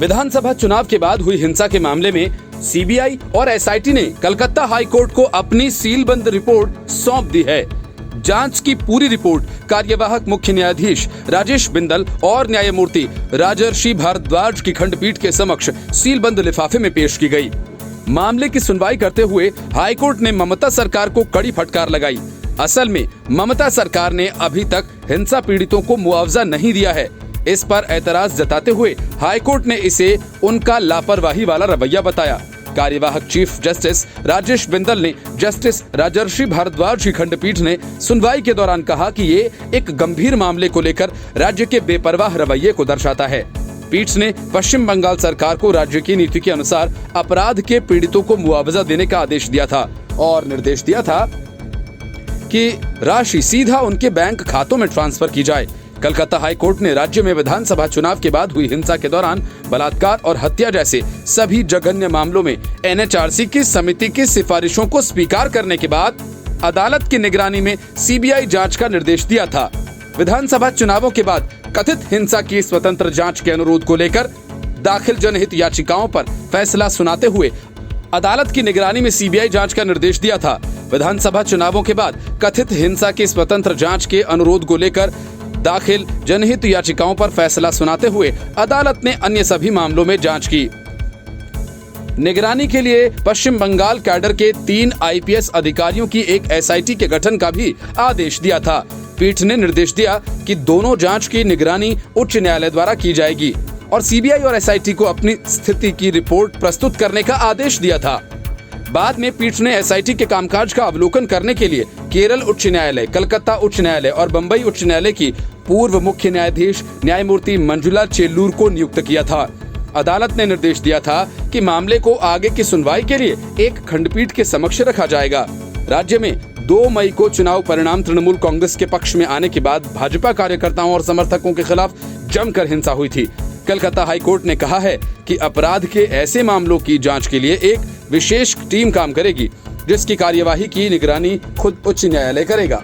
विधानसभा चुनाव के बाद हुई हिंसा के मामले में सीबीआई और एसआईटी ने कलकत्ता हाई कोर्ट को अपनी सीलबंद रिपोर्ट सौंप दी है। जांच की पूरी रिपोर्ट कार्यवाहक मुख्य न्यायाधीश राजेश बिंदल और न्यायमूर्ति राजर्षि भारद्वाज की खंडपीठ के समक्ष सीलबंद लिफाफे में पेश की गई। मामले की सुनवाई करते हुए हाईकोर्ट ने ममता सरकार को कड़ी फटकार लगाई। असल में ममता सरकार ने अभी तक हिंसा पीड़ितों को मुआवजा नहीं दिया है। इस पर ऐतराज जताते हुए हाईकोर्ट ने इसे उनका लापरवाही वाला रवैया बताया। कार्यवाहक चीफ जस्टिस राजेश बिंदल ने जस्टिस राजर्षि भारद्वाज की खंडपीठ ने सुनवाई के दौरान कहा कि ये एक गंभीर मामले को लेकर राज्य के बेपरवाह रवैये को दर्शाता है। पीठ ने पश्चिम बंगाल सरकार को राज्य की नीति के अनुसार अपराध के पीड़ितों को मुआवजा देने का आदेश दिया था और निर्देश दिया था कि राशि सीधा उनके बैंक खातों में ट्रांसफर की जाए। कलकत्ता हाई कोर्ट ने राज्य में विधानसभा चुनाव के बाद हुई हिंसा के दौरान बलात्कार और हत्या जैसे सभी जघन्य मामलों में एनएचआरसी की समिति की सिफारिशों को स्वीकार करने के बाद अदालत की निगरानी में सीबीआई जांच का निर्देश दिया था। विधानसभा चुनावों के बाद कथित हिंसा की स्वतंत्र जांच के अनुरोध को लेकर दाखिल जनहित याचिकाओं पर फैसला सुनाते हुए अदालत की निगरानी में सीबीआई जांच का निर्देश दिया था। विधानसभा चुनावों के बाद कथित हिंसा की स्वतंत्र जांच के अनुरोध को लेकर दाखिल जनहित याचिकाओं पर फैसला सुनाते हुए अदालत ने अन्य सभी मामलों में जांच की। निगरानी के लिए पश्चिम बंगाल कैडर के 3 आईपीएस अधिकारियों की एक एसआईटी के गठन का भी आदेश दिया था। पीठ ने निर्देश दिया कि दोनों जांच की निगरानी उच्च न्यायालय द्वारा की जाएगी और सीबीआई और एसआईटी को अपनी स्थिति की रिपोर्ट प्रस्तुत करने का आदेश दिया था। बाद में पीठ ने एसआईटी के कामकाज का अवलोकन करने के लिए केरल उच्च न्यायालय, कलकत्ता उच्च न्यायालय और बम्बई उच्च न्यायालय की पूर्व मुख्य न्यायाधीश न्यायमूर्ति मंजुला चेल्लूर को नियुक्त किया था। अदालत ने निर्देश दिया था कि मामले को आगे की सुनवाई के लिए एक खंडपीठ के समक्ष रखा जाएगा। राज्य में 2 मई को चुनाव परिणाम तृणमूल कांग्रेस के पक्ष में आने के बाद भाजपा कार्यकर्ताओं और समर्थकों के खिलाफ जमकर हिंसा हुई थी। कलकत्ता हाईकोर्ट ने कहा है कि अपराध के ऐसे मामलों की जांच के लिए एक विशेष टीम काम करेगी, जिसकी कार्यवाही की निगरानी खुद उच्च न्यायालय करेगा।